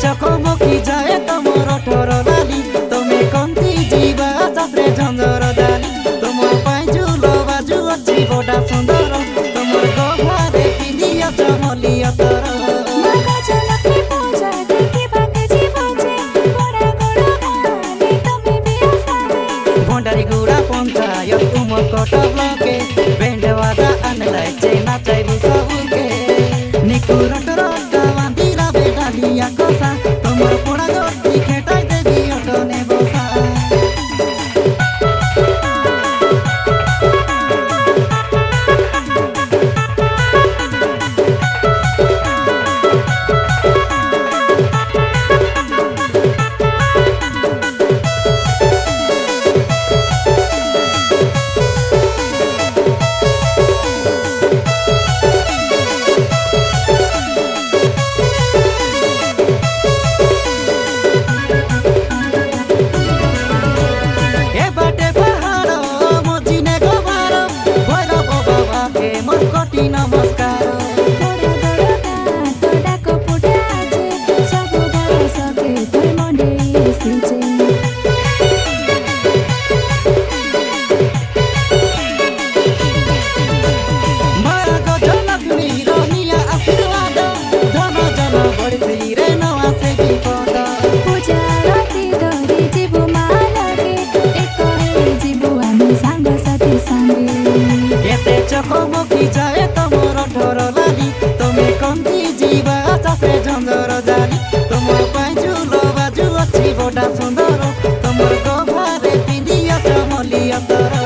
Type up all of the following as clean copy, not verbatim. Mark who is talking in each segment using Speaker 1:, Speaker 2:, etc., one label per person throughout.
Speaker 1: चकमकी जाए तमर ठर लाली तमे कंती जीवा जात्रे झंझर दाली तमर पाइजुल बाजु अच्छी बड़ा सुंदर तमर गभारे पिंदिया चमलिया तर भंडारी गुड़ा पंचायत उमरकोट ब्लके बेंडवादा अनलाई चेना चाइबु सबुके निकुरट रट्टा बांधिला बेडालिया कोसा तमर पोड़ा गट्टी खेटाई देवी अटने बसा नमस्कार चकमकी जाए तमर ठर लाली तमे कंती जीवा जात्रे झंझर जाली तमर पाइजुल बाजु अच्छी बड़ा सुंदर तमर गभारे पिंदिया चमलिया तर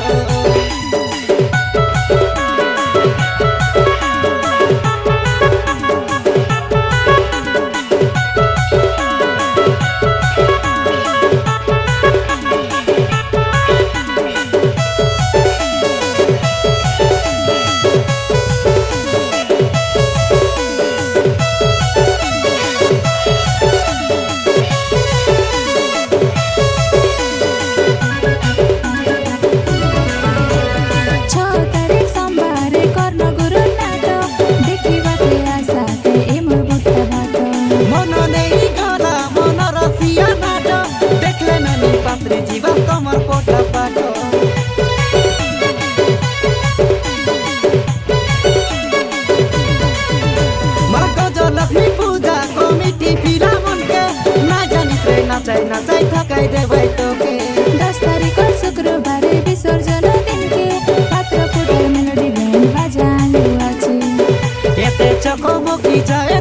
Speaker 1: तमर पोटा पाट लक्ष्मी पूजा कमिटी फिरा मन के ना जानी रे नाचाई थकाई देबै तोके
Speaker 2: 10 तारीख शुक्रबार विसर्जन दिन के पात्र फुटल मेलोडी बैंड बजालु अछि
Speaker 1: एते चकमकी जाए